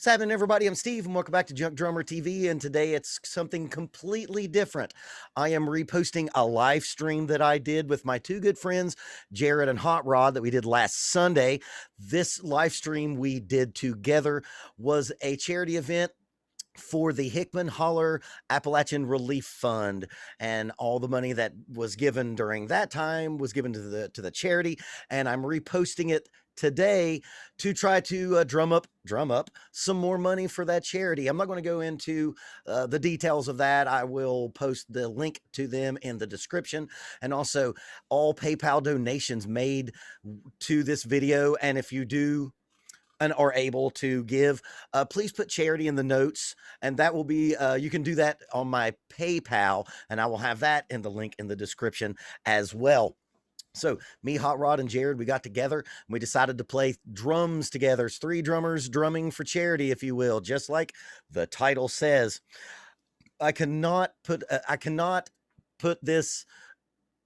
What's happening, everybody? I'm Steve, and welcome back to Junk Drummer TV. And today it's something completely different. I am reposting a live stream that I did with my two good friends, Jared and Hot Rod, that we did last Sunday. This live stream we did together was a charity event for the Hickman Holler Appalachian Relief Fund, and all the money that was given during that time was given to the charity, and I'm reposting it today to try to drum up some more money for that charity. I'm not going to go into the details of that. I will post the link to them in the description, and also all PayPal donations made to this video. And if you do and are able to give, please put charity in the notes, and that will be you can do that on my PayPal, and I will have that in the link in the description as well. So me, Hot Rod, and Jared, we got together and we decided to play drums together. It's three drummers drumming for charity, if you will, just like the title says. I cannot put this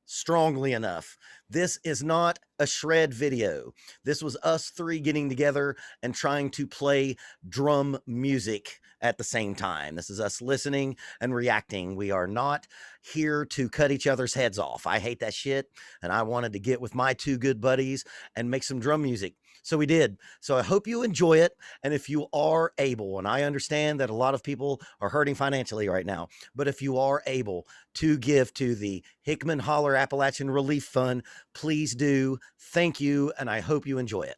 strongly enough. This is not a shred video. This was us three getting together and trying to play drum music at the same time. This is us listening and reacting. We are not here to cut each other's heads off. I hate that shit, and I wanted to get with my two good buddies and make some drum music. So we did. So I hope you enjoy it. And if you are able, and I understand that a lot of people are hurting financially right now, but if you are able to give to the Hickman Holler Appalachian Relief Fund, please do. Thank you, and I hope you enjoy it.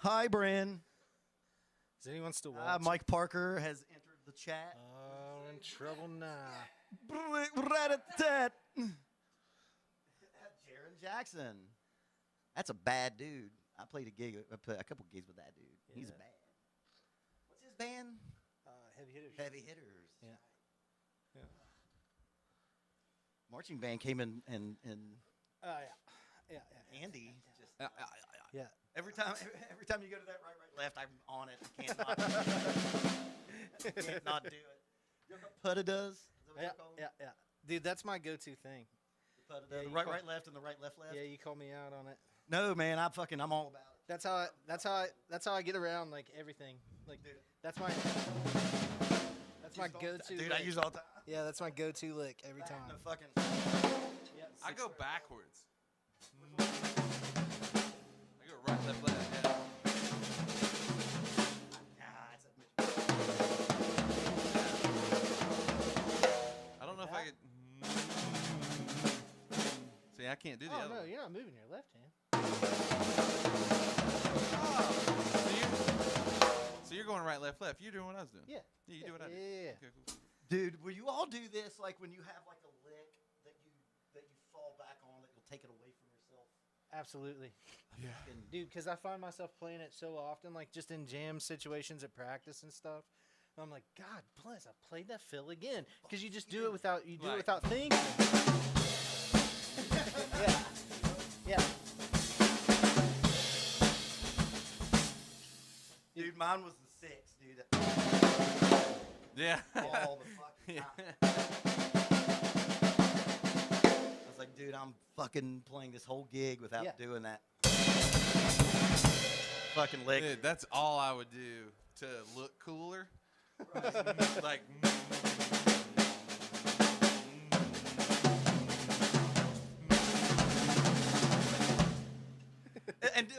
Hi, Bryn. Is anyone still watching? Mike Parker has entered the chat. Oh, I'm in trouble now. Rat-a-tat. Jaron Jackson. That's a bad dude. I played a couple gigs with that dude. Yeah. He's bad. What's his band? Heavy hitters. Heavy Hitters. Yeah. Yeah. Marching band came in and Yeah. Andy just Yeah. every time you go to that right left, I'm on it. I can't not do it. You know what Putta does? Is that what Yeah. they're called? Yeah. Dude, that's my go-to thing. Putta Yeah, does. you Right, call- right, left, and the right, left. Yeah, you call me out on it. No, man, I'm all about it. That's how I get around like everything. Like Dude. that's my go-to. Dude, I lick. use it all the time. Yeah, that's my go-to lick every time. No fucking. Yeah, I go backwards. I go right, left, left. Yeah. I don't know if I could. See, I can't do the Oh other no, one. you're not moving your left hand. So you're going right, left, left. You're doing what I was doing. Yeah. Yeah, you Yeah, do what I did. yeah. Okay, cool. Dude, will you all do this like when you have like a lick that you fall back on that you'll take it away from yourself? Absolutely. Yeah. Dude, because I find myself playing it so often, like just in jam situations at practice and stuff. And I'm like, God bless, I played that fill again. Because you just do it without it Right. without thinking. Yeah. Yeah. Dude, mine was the 6, dude. Yeah. All the fucking time. I was like, dude, I'm fucking playing this whole gig without Yeah. doing that. Fucking lick. Dude, that's all I would do to look cooler. Like. And dude,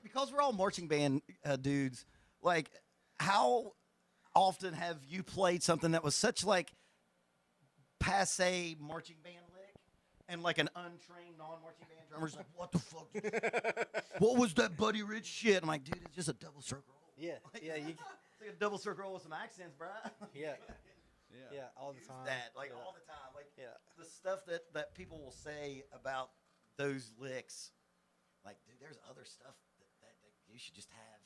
because we're all marching band dudes, like, how often have you played something that was such like passe marching band lick, and like an untrained non-marching band drummer's like, what the fuck? What was that Buddy Rich shit? I'm like, dude, it's just a double circle roll. Yeah. Yeah. You, It's like a double circle roll with some accents, bro. yeah. Yeah. Yeah. All the time. That like Yeah. all the time, like Yeah. the stuff that people will say about those licks. Like, dude, there's other stuff that you should just have.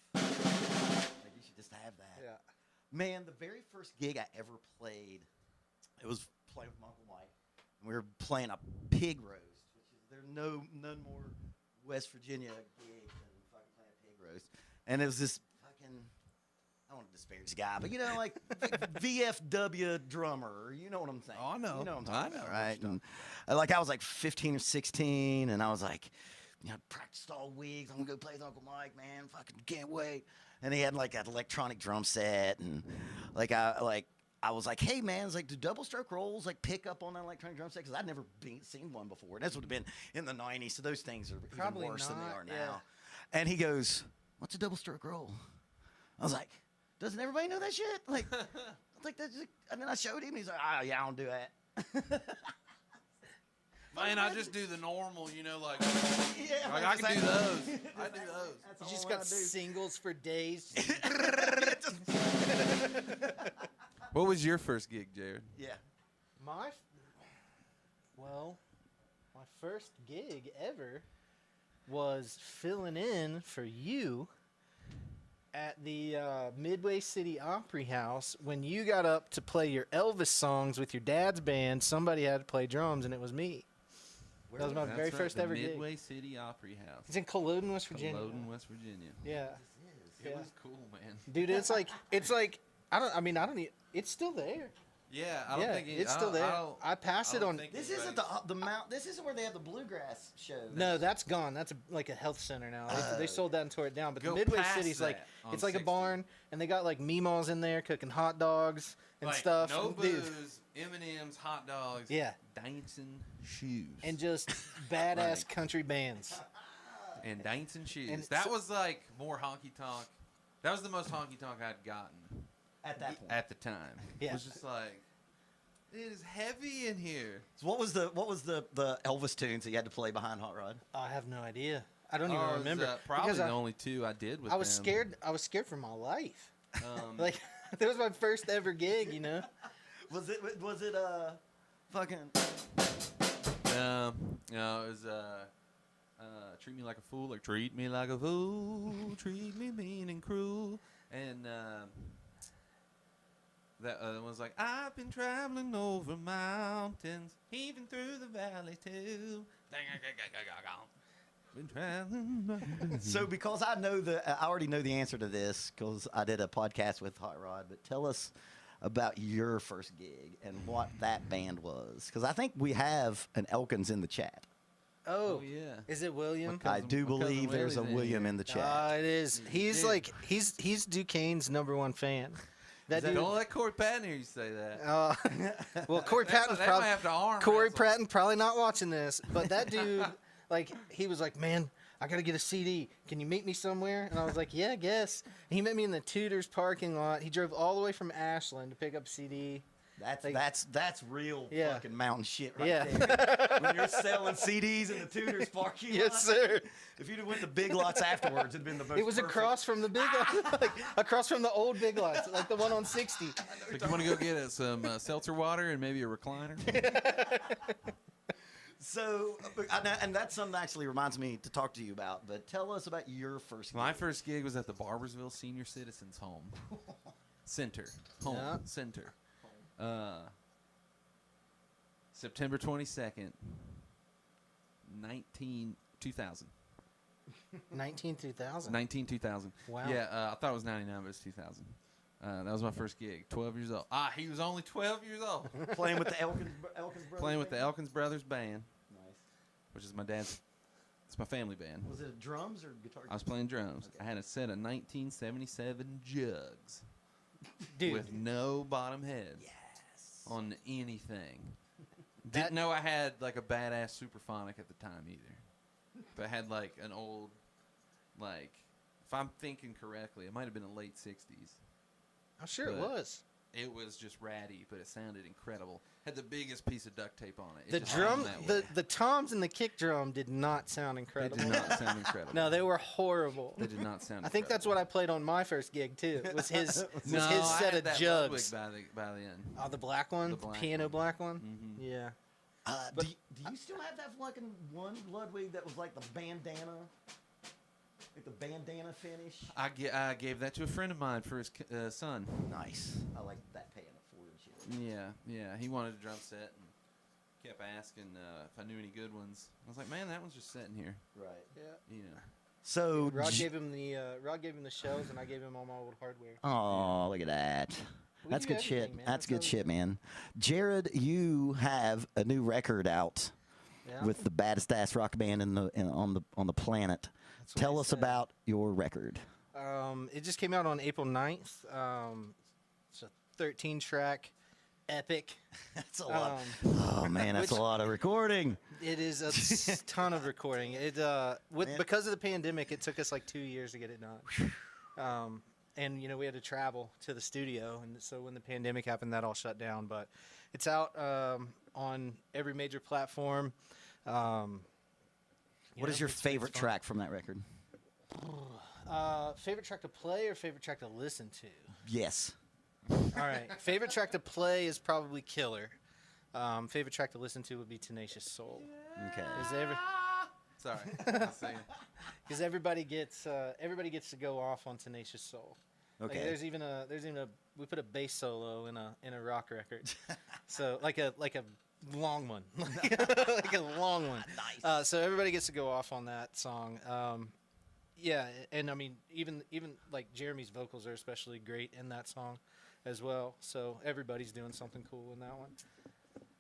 Like, you should just have that. Yeah. Man, the very first gig I ever played, it was playing with my Uncle Mike. And we were playing a pig roast, which is there's none more West Virginia gig than fucking playing a pig roast. And it was this fucking, I don't want to disparage the guy, but you know, like VFW drummer. You know what I'm saying? Oh, I know. You know what I'm I talking know about, what right? you're And, like I was like 15 or 16, and I was like, you know, practiced all week. I'm gonna go play with Uncle Mike, man. Fucking can't wait. And he had like an electronic drum set, and I was like, hey man, it's like, do double stroke rolls like pick up on that electronic drum set? Because I'd never seen one before. And this would have been in the '90s, so those things are Probably even worse than they not, are yeah. now. And he goes, "What's a double stroke roll?" I was like, "Doesn't everybody know that shit?" Like, I was like, that's just, and then I showed him. He's like, "Ah, yeah, I don't do that." Man, I just do the normal, you know, like. Yeah, Like, I can do those. I do those. That's You all just I got do. singles for days. What was your first gig, Jared? Yeah. My first gig ever was filling in for you at the Midway City Opry House when you got up to play your Elvis songs with your dad's band. Somebody had to play drums, and it was me. That was my very first ever gig. Midway City Opry House. It's in Culloden, West Virginia. Culloden, West Virginia. Yeah, It Yeah. was cool, man. dude, it's like it's still there. Yeah, I don't Yeah, think it's still there. I passed I it don't on. think This anybody- isn't the mount. This isn't where they have the bluegrass show. No, that's gone. That's like a health center now. They sold that and tore it down. But Go the Midway past City's like that on it's like a 60. barn, and they got like Meemaws in there cooking hot dogs and like, stuff. No Dude, booze, M&M's, hot dogs. Yeah. Dancing shoes. and just badass Right. country bands. And dancing shoes. And that so- was like more honky tonk. That was the most honky tonk I'd gotten At that point. at the time. Yeah. It was just like, It is heavy in here. So what was the Elvis tunes that you had to play behind Hot Rod? I have no idea. I don't even Oh, it was, remember. probably because the only two I did with I was them. scared. I was scared for my life. Um, Like that was my first ever gig, you know. Was it fucking? no, it was treat me like a fool, like treat me like a fool, treat me mean and cruel, and that other one was like I've been traveling over mountains, even through the valley too. Been traveling. So because I already know the answer to this because I did a podcast with Hot Rod. But tell us about your first gig and what that band was, because I think we have an Elkins in the chat. Oh, yeah. Is it William? I do my cousin believe there's a Willie's in William here. in the chat. It is. He's Dude. like he's Duquesne's #1 fan. That dude. Don't let Corey Patton hear you say that. Well, Corey Patton's They might probably have to arm Corey wrestle. Patton probably not watching this, but that dude, like, he was like, "Man, I gotta get a CD. Can you meet me somewhere?" And I was like, "Yeah, I guess." And he met me in the Tudors parking lot. He drove all the way from Ashland to pick up a CD. That's real Yeah. fucking mountain shit right Yeah. there. When you're selling CDs in the Tudors parking lot. Yes, sir. If you'd have went to Big Lots afterwards, it'd been the most. It was perfect. across from the big, like across from the old Big Lots, like the one on 60. Like, you want to go get us some seltzer water and maybe a recliner? So, and that's something that actually reminds me to talk to you about. But tell us about your first. My gig. first gig was at the Barbersville Senior Citizens Home Center. Yeah. Center. September 22nd, 2000. 2000. Wow. Yeah, I thought it was 99, but it's 2000. That was my first gig. 12 years old. He was only 12 years old. Playing with the Elkins brothers. Playing with the band? Elkins Brothers Band, Nice. which is my dad's. It's my family band. Was it drums or guitar? I was playing drums. Okay. I had a set of 1977 jugs Dude, with no bottom heads Yes. on anything. That- Didn't know I had like a badass superphonic at the time either. But I had like an old, like, if I'm thinking correctly, it might have been the late 60s. I'm sure it but- was. It was just ratty, but it sounded incredible. Had the biggest piece of duct tape on it. It The just drum, sounded that way. the toms and the kick drum did not sound They incredible. did not sound incredible. No, they were horrible. They did not sound. I think that's what I played on my first gig too. Was his No, his I set had of that jugs. Ludwig by the end. Oh, the black one, The black piano one. black one. Mhm. Yeah. Do you still have that fucking one Ludwig that was like the bandana? Like the bandana finish? I gave that to a friend of mine for his son. Nice. I like that paying it forward shit. Yeah. He wanted a drum set and kept asking if I knew any good ones. I was like, man, that one's just sitting here. Right. Yeah. Yeah. So, Rod gave him the shells, and I gave him all my old hardware. oh, look at that. We That's do good shit. everything, man. That's That's good how- shit, man. Jared, you have a new record out Yeah. with the baddest ass rock band on the planet. That's what Tell they us said. about your record. It just came out on April 9th. It's a 13-track epic. That's a lot. Um, Oh man, that's a which- lot of recording. It is a ton of recording. It Man. because of the pandemic, it took us like 2 years to get it done. And we had to travel to the studio, and so when the pandemic happened, that all shut down. But it's out on every major platform. What is your favorite track from that record? Favorite track to play or favorite track to listen to? Yes. All right. Favorite track to play is probably Killer. Favorite track to listen to would be Tenacious Soul. Okay. Sorry. I was saying. Because everybody gets to go off on Tenacious Soul. Okay. Like, there's even a we put a bass solo in a rock record. So like a long one. Like a long one. Nice. So everybody gets to go off on that song. Yeah, and I mean even like Jeremy's vocals are especially great in that song as well. So everybody's doing something cool in that one.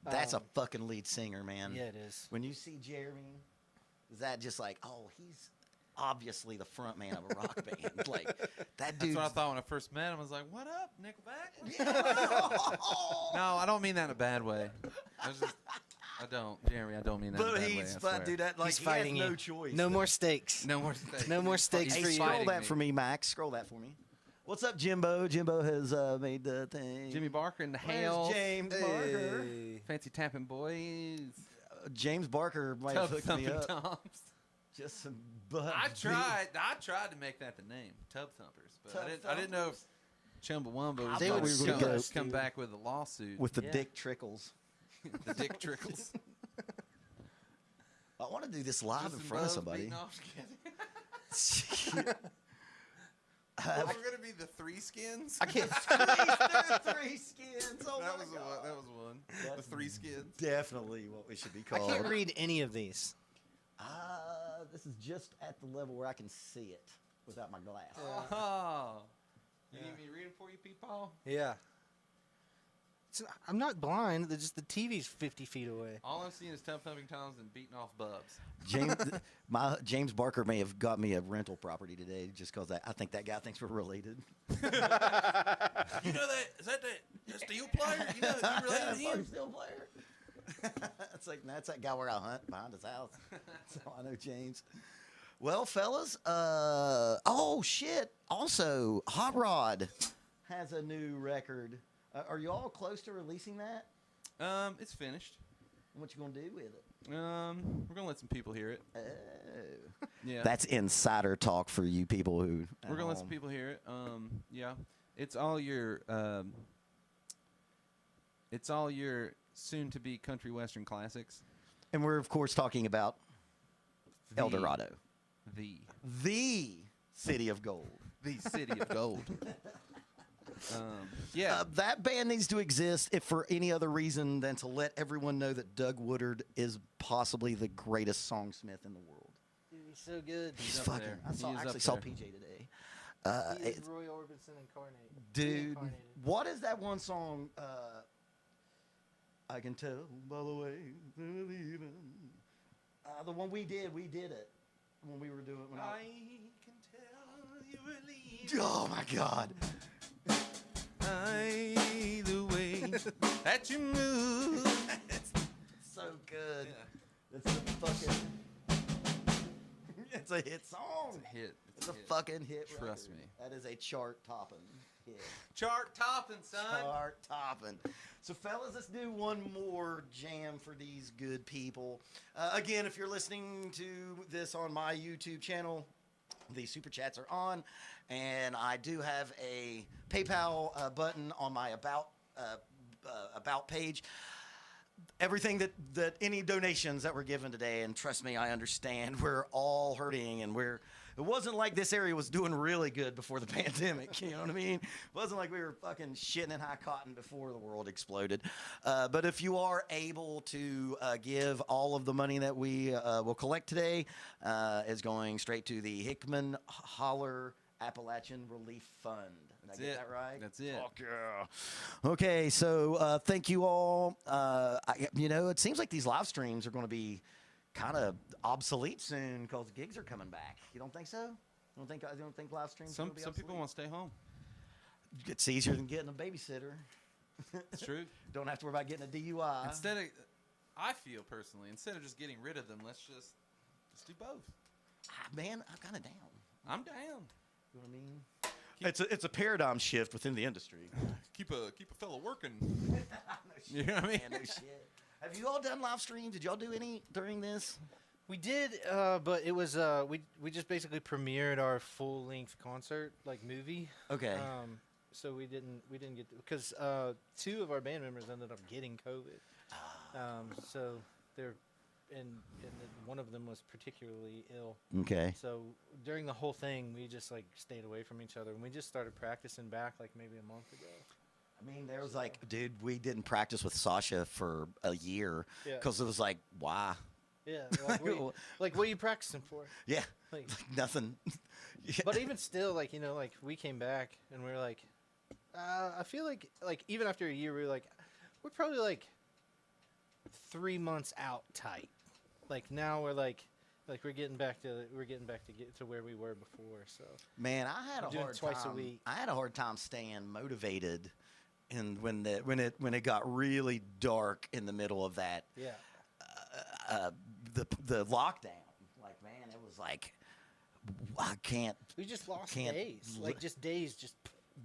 That's a fucking lead singer, man. Yeah, it is. When you see Jeremy, is that just like, oh, he's obviously the front man of a rock band? Like that That's dude. what I thought when I first met him. I was like, "What up, Nickelback?" Yeah. No, I don't mean that in a bad way. I don't, Jeremy. I don't mean that. in a But bad way, he's I but swear. dude, that like He's he fighting has no you. choice. No more stakes. No more stakes. No more stakes Hey, for you. scroll fighting that me. for me, Max. Scroll that for me. What's up, Jimbo? Jimbo has made the thing. Jimmy Barker in the Where's house. James Barker. Fancy tapping boys. James Barker might Tub have hooked me thumping up. toms. Just some butt. I tried to make that the name, Tub Thumpers, but I didn't know if Chumbawamba was They going would to sue us, come dude. back with a lawsuit. with the Yeah. dick trickles. The dick trickles. I want to do this live Just in front of both somebody. beating off together. We're gonna be the Three Skins. I can't squeeze through 3 skins. Oh That my was God. one. That was one. The That's Three Skins. Definitely what we should be I called. can't read any of these. This is just at the level where I can see it without my glass. Oh. You Yeah. need me to read it for you, Peepaw? Yeah. I'm not blind. Just the TV's 50 feet away. All I'm seeing is tub thumping toms and beating off bubs. James Barker may have got me a rental property today just because I think that guy thinks we're related. You know that? Is that the steel player? You know, you related to him? Still player. It's like that's that guy where I hunt behind his house. So I know James. Well, fellas, oh shit! Also, Hot Rod has a new record. Are you all close to releasing that? It's finished. What you gonna do with it? We're gonna let some people hear it. Oh, Yeah. that's insider talk for you people who. We're gonna let some people hear it. Yeah. It's all your soon-to-be country western classics. And we're of course talking about El Dorado, the city of gold. The city of gold. Yeah. That band needs to exist if for any other reason than to let everyone know that Doug Woodard is possibly the greatest songsmith in the world. Dude, he's so good. He's up fucking. there. I saw, He is up actually saw there. PJ today. He is It's- Roy Orbison incarnate. dude, Reincarnated. what is that one song? I can tell by the way they're leaving. The one we did it when we were doing. When I can tell you were leaving. oh my God! The way that you move. It's so good. Yeah. It's a fucking. It's a hit song. It's a hit. It's a hit. fucking hit. Trust record. me. That is a chart topping hit. Chart topping, son. Chart topping. So, fellas, let's do one more jam for these good people. Again, if you're listening to this on my YouTube channel, the super chats are on, and I do have a PayPal button on my about page. Everything that any donations that were given today, and trust me, I understand we're all hurting, and it wasn't like this area was doing really good before the pandemic. You know what I mean? It wasn't like we were fucking shitting in high cotton before the world exploded. But if you are able to give, all of the money that we will collect today is going straight to the Hickman Holler Appalachian Relief Fund. Did I get that right? That's it. Fuck yeah. Okay, so thank you all. It seems like these live streams are going to be kind of obsolete soon because gigs are coming back. You don't think so? You don't think live streams? Some are gonna be people obsolete? want to stay home. It's easier than getting a babysitter. It's true. Don't have to worry about getting a DUI. I feel personally, instead of just getting rid of them, let's just do both. Man, I'm kind of down. I'm down. You know what I mean? It's a paradigm shift within the industry. Keep a fella working. No shit, You know what I mean? man, no shit. Have you all done live streams? Did y'all do any during this? We did, but it was we just basically premiered our full length concert movie. Okay. So we didn't get because 2 of our band members ended up getting COVID. So they're and one of them was particularly ill. Okay. So during the whole thing, we just stayed away from each other, and we just started practicing back maybe a month ago. I mean, there was dude, we didn't practice with Sasha for a year Yeah. because it was why? Yeah, what are you practicing for? Yeah, Like, nothing. Yeah. but even still, we came back and we were I feel like even after a year, we were we're probably 3 months out tight. Now we're we're getting back to get to where we were before. So Man, I had a doing hard twice a time. week. I had a hard time staying motivated, and when it got really dark in the middle of that, yeah, the lockdown. Man, it was I can't. we just lost Can't days. li- Just days. Just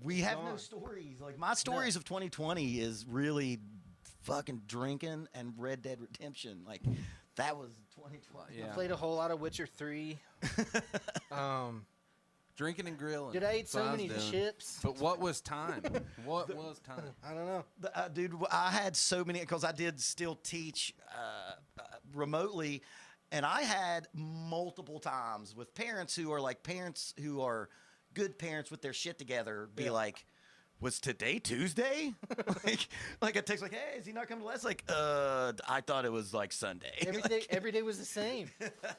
we have no gone. stories. Like my stories of 2020 is really fucking drinking and Red Dead Redemption. Like that was 2020. I Yeah. played a whole lot of Witcher 3. Drinking and grilling. Dude, I ate That's what so was many doing. chips. But what was time? What was time? I don't know. Dude, I had so many because I did still teach remotely, and I had multiple times with parents who are good parents with their shit together. Be Yeah. like, was today Tuesday? like a text like, hey, is he not coming to class? Like, I thought it was like Sunday. Every day was the same.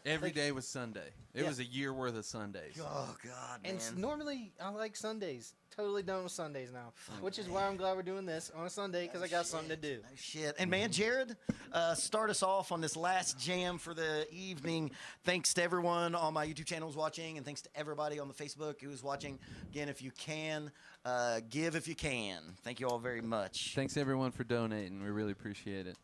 Every day was Sunday. It Yeah. was a year worth of Sundays. Oh God, man. And normally I like Sundays. Totally done with Sundays now, which is why I'm glad we're doing this on a Sunday because I got something to do. No shit. And man, Jared, start us off on this last jam for the evening. Thanks to everyone on my YouTube channel who's watching, and thanks to everybody on the Facebook who's watching. Again, if you can, give if you can. Thank you all very much. Thanks everyone for donating. We really appreciate it.